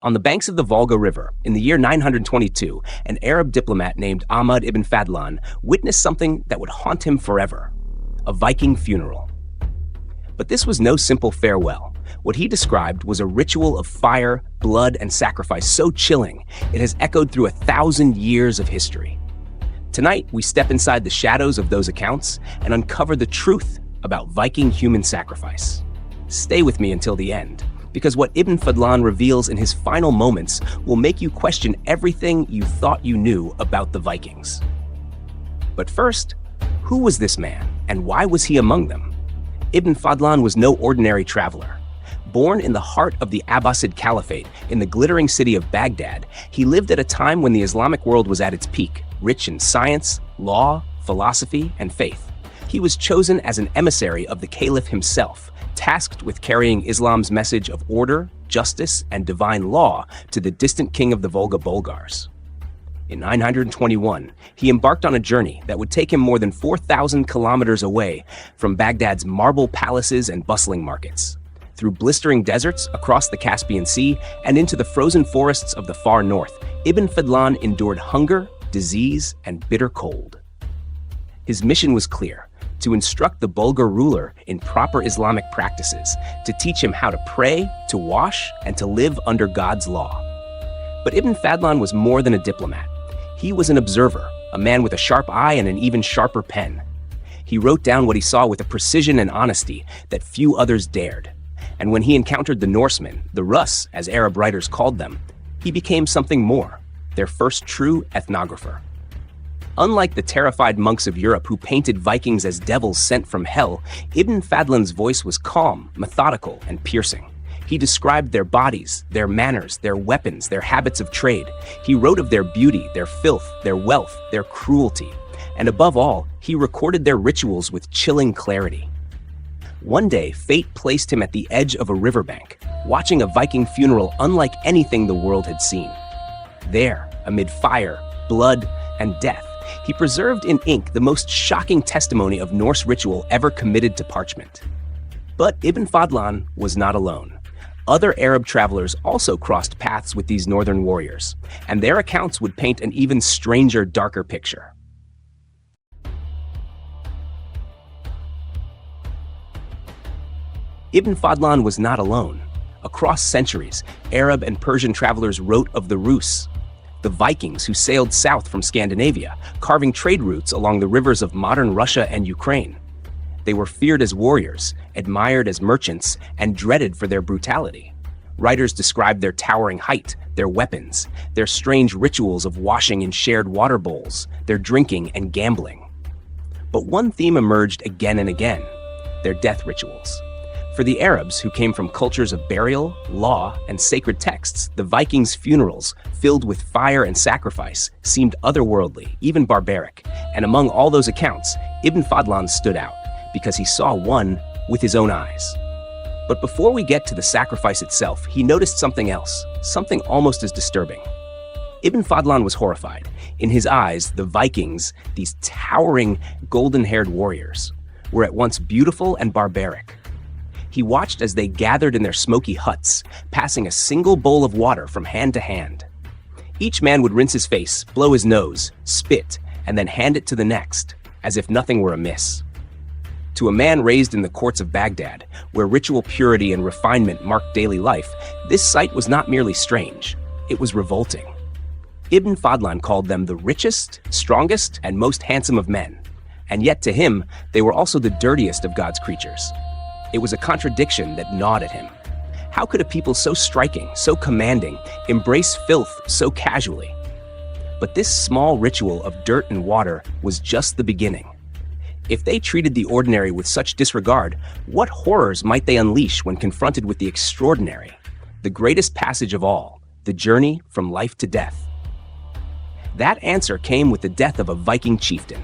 On the banks of the Volga River, in the year 922, an Arab diplomat named Ahmad ibn Fadlan witnessed something that would haunt him forever: a Viking funeral. But this was no simple farewell. What he described was a ritual of fire, blood, and sacrifice so chilling, it has echoed through 1,000 years of history. Tonight, we step inside the shadows of those accounts and uncover the truth about Viking human sacrifice. Stay with me until the end, because what Ibn Fadlan reveals in his final moments will make you question everything you thought you knew about the Vikings. But first, who was this man, and why was he among them? Ibn Fadlan was no ordinary traveler. Born in the heart of the Abbasid Caliphate in the glittering city of Baghdad, he lived at a time when the Islamic world was at its peak, rich in science, law, philosophy, and faith. He was chosen as an emissary of the Caliph himself, tasked with carrying Islam's message of order, justice, and divine law to the distant king of the Volga Bulgars. In 921, he embarked on a journey that would take him more than 4,000 kilometers away from Baghdad's marble palaces and bustling markets, through blistering deserts across the Caspian Sea and into the frozen forests of the far north. Ibn Fadlan endured hunger, disease, and bitter cold. His mission was clear: to instruct the Bulgar ruler in proper Islamic practices, to teach him how to pray, to wash, and to live under God's law. But Ibn Fadlan was more than a diplomat. He was an observer, a man with a sharp eye and an even sharper pen. He wrote down what he saw with a precision and honesty that few others dared. And when he encountered the Norsemen, the Russ, as Arab writers called them, he became something more: their first true ethnographer. Unlike the terrified monks of Europe who painted Vikings as devils sent from hell, Ibn Fadlan's voice was calm, methodical, and piercing. He described their bodies, their manners, their weapons, their habits of trade. He wrote of their beauty, their filth, their wealth, their cruelty. And above all, he recorded their rituals with chilling clarity. One day, fate placed him at the edge of a riverbank, watching a Viking funeral unlike anything the world had seen. There, amid fire, blood, and death, he preserved in ink the most shocking testimony of Norse ritual ever committed to parchment. But Ibn Fadlan was not alone. Other Arab travelers also crossed paths with these northern warriors, and their accounts would paint an even stranger, darker picture. Ibn Fadlan was not alone. Across centuries, Arab and Persian travelers wrote of the Rus, the Vikings who sailed south from Scandinavia, carving trade routes along the rivers of modern Russia and Ukraine. They were feared as warriors, admired as merchants, and dreaded for their brutality. Writers described their towering height, their weapons, their strange rituals of washing in shared water bowls, their drinking and gambling. But one theme emerged again and again: their death rituals. For the Arabs, who came from cultures of burial, law, and sacred texts, the Vikings' funerals, filled with fire and sacrifice, seemed otherworldly, even barbaric. And among all those accounts, Ibn Fadlan stood out, because he saw one with his own eyes. But before we get to the sacrifice itself, he noticed something else, something almost as disturbing. Ibn Fadlan was horrified. In his eyes, the Vikings, these towering, golden-haired warriors, were at once beautiful and barbaric. He watched as they gathered in their smoky huts, passing a single bowl of water from hand to hand. Each man would rinse his face, blow his nose, spit, and then hand it to the next, as if nothing were amiss. To a man raised in the courts of Baghdad, where ritual purity and refinement marked daily life, this sight was not merely strange, it was revolting. Ibn Fadlan called them the richest, strongest, and most handsome of men, and yet to him, they were also the dirtiest of God's creatures. It was a contradiction that gnawed at him. How could a people so striking, so commanding, embrace filth so casually? But this small ritual of dirt and water was just the beginning. If they treated the ordinary with such disregard, what horrors might they unleash when confronted with the extraordinary, the greatest passage of all, the journey from life to death? That answer came with the death of a Viking chieftain.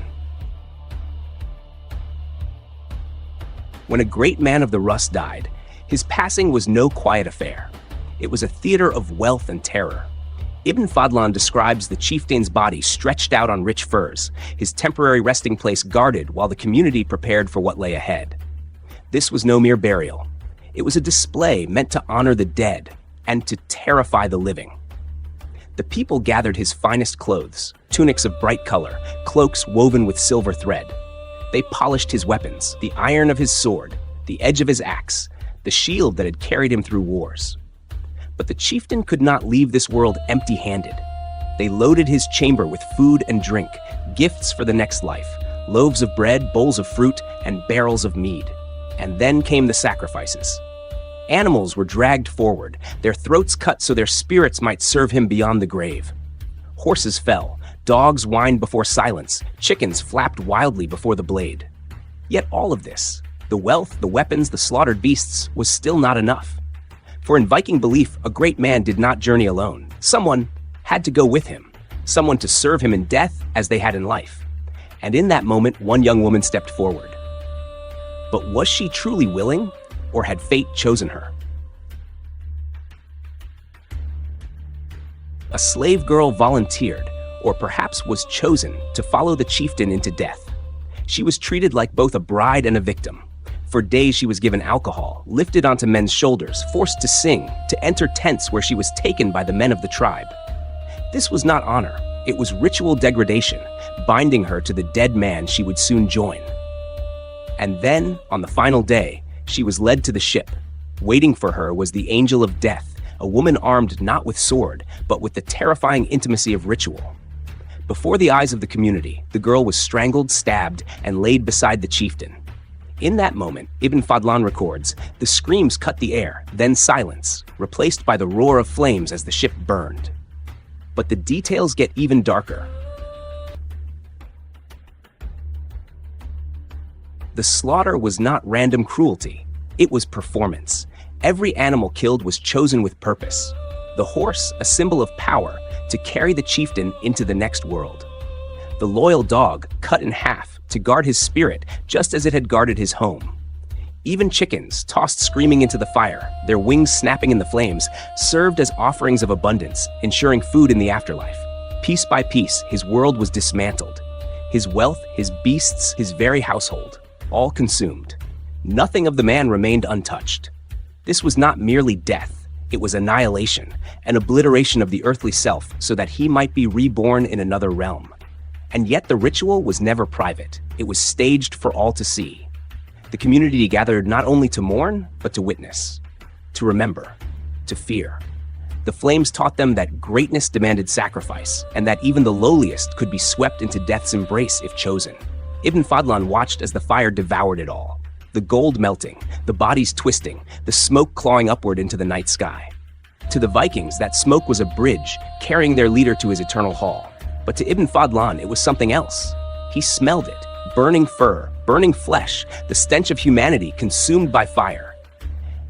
When a great man of the Rus died, his passing was no quiet affair. It was a theater of wealth and terror. Ibn Fadlan describes the chieftain's body stretched out on rich furs, his temporary resting place guarded while the community prepared for what lay ahead. This was no mere burial. It was a display meant to honor the dead, and to terrify the living. The people gathered his finest clothes, tunics of bright color, cloaks woven with silver thread. They polished his weapons, the iron of his sword, the edge of his axe, the shield that had carried him through wars. But the chieftain could not leave this world empty-handed. They loaded his chamber with food and drink, gifts for the next life, loaves of bread, bowls of fruit, and barrels of mead. And then came the sacrifices. Animals were dragged forward, their throats cut so their spirits might serve him beyond the grave. Horses fell, dogs whined before silence, chickens flapped wildly before the blade. Yet all of this, the wealth, the weapons, the slaughtered beasts, was still not enough. For in Viking belief, a great man did not journey alone. Someone had to go with him, someone to serve him in death as they had in life. And in that moment, one young woman stepped forward. But was she truly willing, or had fate chosen her? A slave girl volunteered, or perhaps was chosen, to follow the chieftain into death. She was treated like both a bride and a victim. For days she was given alcohol, lifted onto men's shoulders, forced to sing, to enter tents where she was taken by the men of the tribe. This was not honor, it was ritual degradation, binding her to the dead man she would soon join. And then, on the final day, she was led to the ship. Waiting for her was the angel of death, a woman armed not with sword, but with the terrifying intimacy of ritual. Before the eyes of the community, the girl was strangled, stabbed, and laid beside the chieftain. In that moment, Ibn Fadlan records, the screams cut the air, then silence, replaced by the roar of flames as the ship burned. But the details get even darker. The slaughter was not random cruelty, it was performance. Every animal killed was chosen with purpose. The horse, a symbol of power, to carry the chieftain into the next world. The loyal dog, cut in half, to guard his spirit, just as it had guarded his home. Even chickens, tossed screaming into the fire, their wings snapping in the flames, served as offerings of abundance, ensuring food in the afterlife. Piece by piece, his world was dismantled. His wealth, his beasts, his very household, all consumed. Nothing of the man remained untouched. This was not merely death, it was annihilation, an obliteration of the earthly self so that he might be reborn in another realm. And yet the ritual was never private, it was staged for all to see. The community gathered not only to mourn, but to witness, to remember, to fear. The flames taught them that greatness demanded sacrifice, and that even the lowliest could be swept into death's embrace if chosen. Ibn Fadlan watched as the fire devoured it all. The gold melting, the bodies twisting, the smoke clawing upward into the night sky. To the Vikings, that smoke was a bridge, carrying their leader to his eternal hall. But to Ibn Fadlan, it was something else. He smelled it, burning fur, burning flesh, the stench of humanity consumed by fire.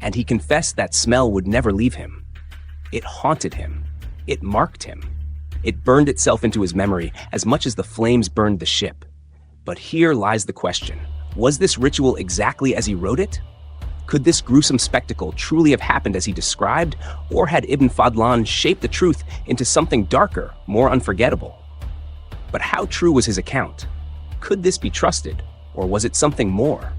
And he confessed that smell would never leave him. It haunted him. It marked him. It burned itself into his memory as much as the flames burned the ship. But here lies the question. Was this ritual exactly as he wrote it? Could this gruesome spectacle truly have happened as he described, or had Ibn Fadlan shaped the truth into something darker, more unforgettable? But how true was his account? Could this be trusted, or was it something more?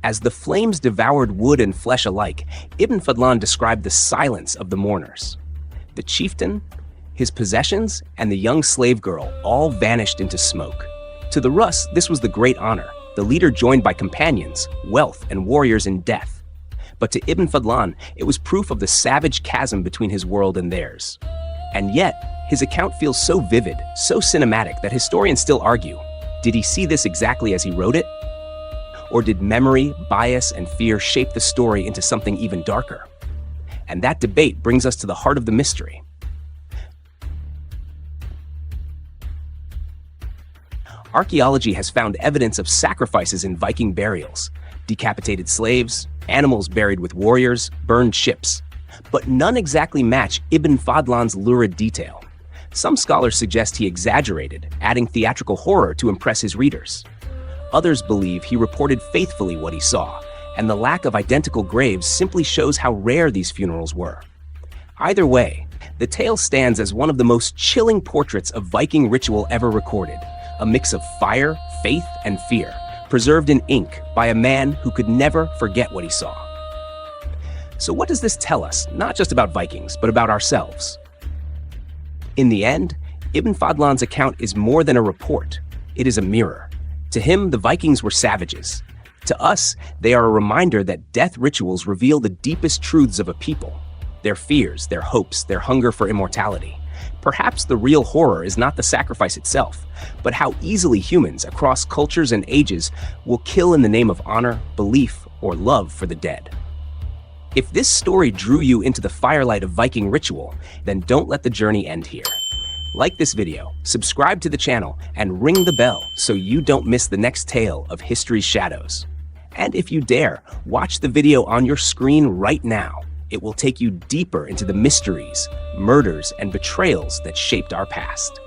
As the flames devoured wood and flesh alike, Ibn Fadlan described the silence of the mourners. The chieftain, his possessions, and the young slave girl all vanished into smoke. To the Rus, this was the great honor, the leader joined by companions, wealth, and warriors in death. But to Ibn Fadlan, it was proof of the savage chasm between his world and theirs. And yet, his account feels so vivid, so cinematic, that historians still argue, did he see this exactly as he wrote it? Or did memory, bias, and fear shape the story into something even darker? And that debate brings us to the heart of the mystery. Archaeology has found evidence of sacrifices in Viking burials, decapitated slaves, animals buried with warriors, burned ships. But none exactly match Ibn Fadlan's lurid detail. Some scholars suggest he exaggerated, adding theatrical horror to impress his readers. Others believe he reported faithfully what he saw, and the lack of identical graves simply shows how rare these funerals were. Either way, the tale stands as one of the most chilling portraits of Viking ritual ever recorded, a mix of fire, faith, and fear, preserved in ink by a man who could never forget what he saw. So what does this tell us, not just about Vikings, but about ourselves? In the end, Ibn Fadlan's account is more than a report. It is a mirror. To him, the Vikings were savages. To us, they are a reminder that death rituals reveal the deepest truths of a people, their fears, their hopes, their hunger for immortality. Perhaps the real horror is not the sacrifice itself, but how easily humans across cultures and ages will kill in the name of honor, belief, or love for the dead. If this story drew you into the firelight of Viking ritual, then don't let the journey end here. Like this video, subscribe to the channel, and ring the bell so you don't miss the next tale of history's shadows. And if you dare, watch the video on your screen right now. It will take you deeper into the mysteries, murders, and betrayals that shaped our past.